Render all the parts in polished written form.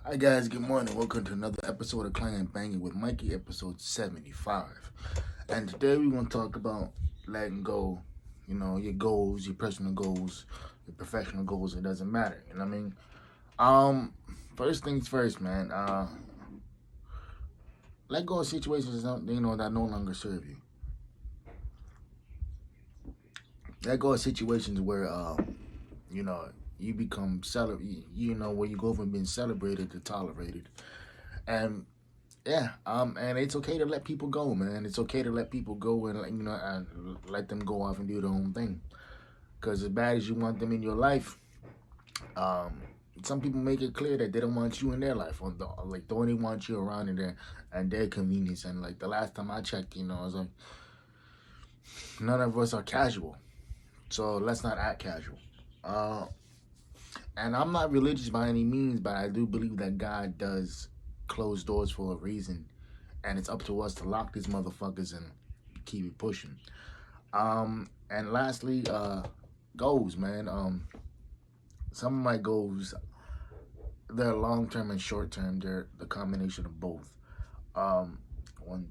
Hi guys, good morning. Welcome to another episode of Clangin Bangin with Mikey, episode 75. And today we're gonna talk about letting go, your goals, your personal goals, your professional goals, it doesn't matter. You know what I mean? First things first, man. Let go of situations that no longer serve you. Let go of situations where you know, you become where you go from being celebrated to tolerated. And yeah, and it's okay to let people go, man. It's okay to let people go and and let them go off and do their own thing. Because as bad as you want them in your life, um, some people make it clear that they don't want you in their life, or they only want you around in their convenience. And like the last time I checked, I was like, none of us are casual, so let's not act casual. Uh, and I'm not religious by any means, but I do believe that God does close doors for a reason, and it's up to us to lock these motherfuckers and keep it pushing. And lastly, goals, man. Some of my goals, they're long term and short term. They're the combination of both. Um, one,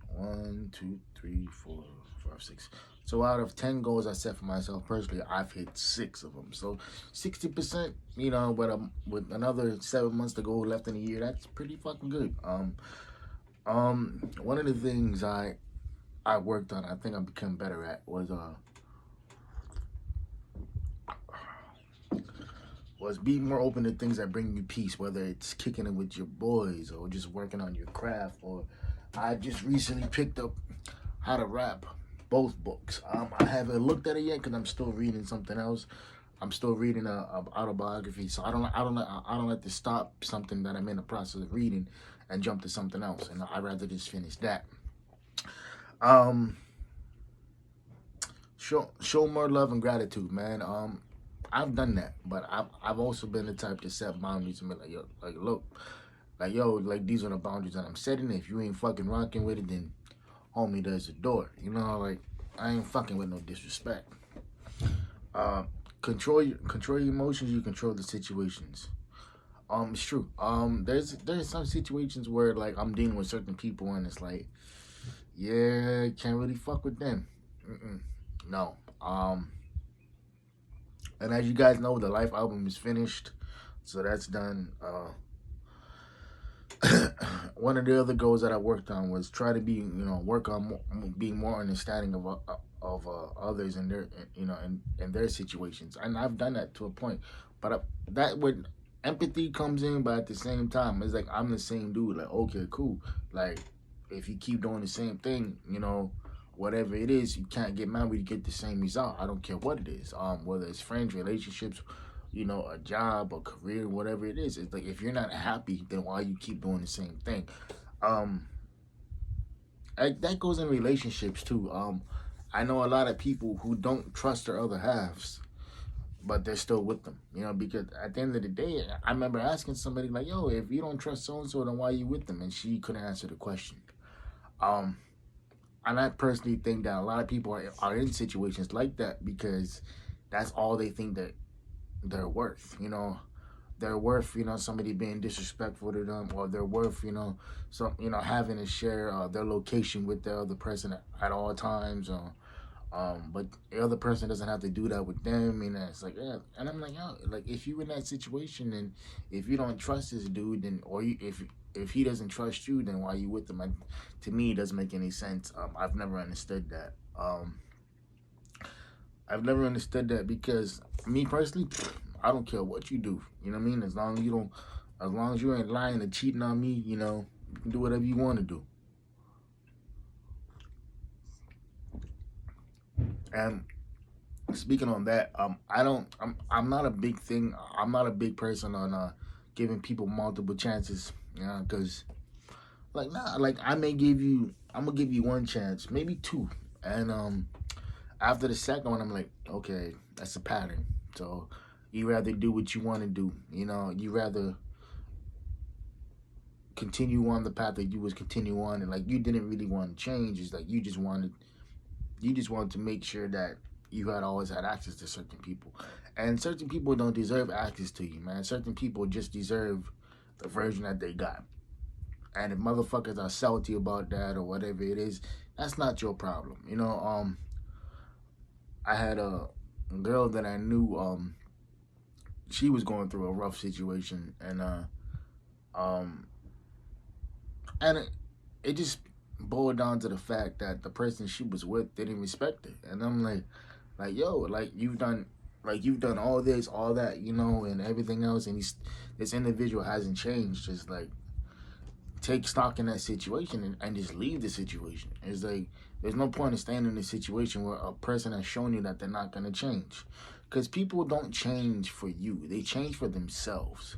one, two, three, four, five, six. So out of 10 goals I set for myself personally, I've hit six of them. So 60%, with another 7 months to go left in the year, that's pretty fucking good. One of the things I worked on, I think I become better at was being more open to things that bring you peace, whether it's kicking it with your boys or just working on your craft. Or I just recently picked up how to rap, both books. I haven't looked at it yet because I'm still reading something else. I'm still reading a autobiography, so I don't let this stop something that I'm in the process of reading and jump to something else. And I'd rather just finish that. Um, show more love and gratitude, man. I've done that, but I've also been the type to set boundaries and be like, yo, like look, like yo, like these are the boundaries that I'm setting. If you ain't fucking rocking with it, then homie, there's a door. Like I ain't fucking with no disrespect. Uh, control your emotions. You control the situations. It's true. There's some situations where like I'm dealing with certain people and it's like, yeah, can't really fuck with them. Mm-mm. No. And as you guys know, the Life album is finished, so that's done. One of the other goals that I worked on was try to work on being more understanding of others and their, and their situations. And I've done that to a point, but that would empathy comes in. But at the same time, it's like I'm the same dude. Like, okay, cool. Like, if you keep doing the same thing, whatever it is, you can't get mad when you get the same result. I don't care what it is. Whether it's friends, relationships, a job, a career, whatever it is. It's like if you're not happy, then why you keep doing the same thing? Um, that goes in relationships too. I know a lot of people who don't trust their other halves, but they're still with them. Because at the end of the day, I remember asking somebody like, "Yo, if you don't trust so and so, then why are you with them?" And she couldn't answer the question. Um, and I personally think that a lot of people are in situations like that because that's all they think that they're worth. They're worth somebody being disrespectful to them, or they're worth having to share their location with the other person at all times. But the other person doesn't have to do that with them, and it's like, yeah. And I'm like, yo, like if you in that situation and if you don't trust this dude, then if he doesn't trust you, then why are you with him? And to me, it doesn't make any sense. I've never understood that. I've never understood that because me personally, I don't care what you do. You know what I mean? As long as you ain't lying or cheating on me, you can do whatever you want to do. And speaking on that, I'm not a big thing. I'm not a big person on giving people multiple chances. Because like nah, like I'm gonna give you one chance, maybe two, and after the second one, I'm like, okay, that's a pattern. So you rather do what you want to do. You rather continue on the path that you was continue on, and like you didn't really want to change. It's like you just wanted to make sure that you had always had access to certain people, and certain people don't deserve access to you, man. Certain people just deserve the version that they got. And if motherfuckers are salty about that or whatever it is, that's not your problem. I had a girl that I knew. She was going through a rough situation, um, and it just boiled down to the fact that the person she was with didn't respect it. And I'm like, yo, you've done all this, all that, and everything else, and this individual hasn't changed. Just like take stock in that situation and just leave the situation. It's like there's no point in staying in a situation where a person has shown you that they're not gonna change, because people don't change for you; they change for themselves.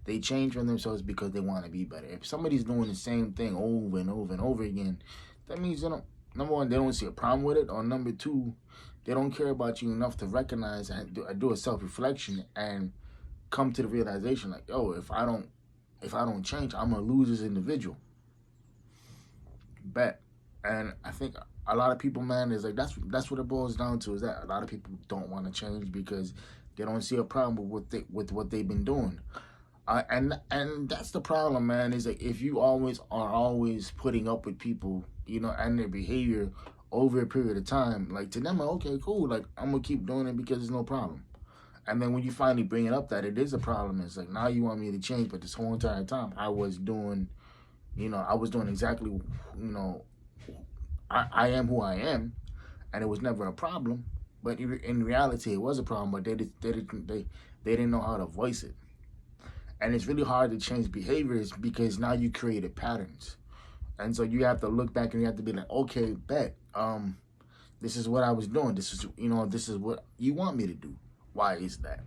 They change for themselves because they want to be better. If somebody's doing the same thing over and over and over again, that means number one, they don't see a problem with it, or number two, they don't care about you enough to recognize and do a self-reflection and come to the realization like, oh, if I don't change, I'm gonna lose this individual. Bet. And I think a lot of people, man, is like that's what it boils down to, is that a lot of people don't want to change because they don't see a problem with what they've been doing. And that's the problem, man, is that if you always putting up with people, and their behavior over a period of time, like to them, like, okay, cool, like I'm gonna keep doing it because there's no problem. And then when you finally bring it up that it is a problem, it's like now you want me to change, but this whole entire time I was doing exactly, I am who I am, and it was never a problem. But in reality, it was a problem, but they didn't know how to voice it. And it's really hard to change behaviors because now you created patterns. And so you have to look back and you have to be like, okay, bet, this is what I was doing. This is what you want me to do. Why is that?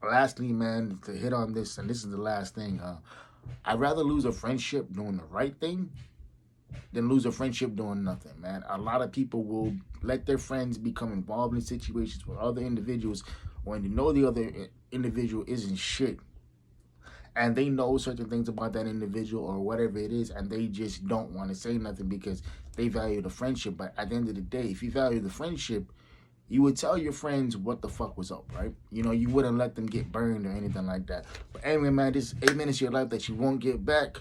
Lastly, man, to hit on this, and this is the last thing, I'd rather lose a friendship doing the right thing than lose a friendship doing nothing, man. A lot of people will let their friends become involved in situations with other individuals when they know the other individual isn't shit, and they know certain things about that individual or whatever it is, and they just don't want to say nothing because they value the friendship. But at the end of the day, if you value the friendship, you would tell your friends what the fuck was up, right? You wouldn't let them get burned or anything like that. But anyway, man, this is 8 minutes of your life that you won't get back.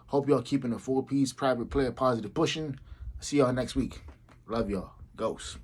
Hope y'all keeping a full piece, private player, positive pushing. See y'all next week. Love y'all. Ghost.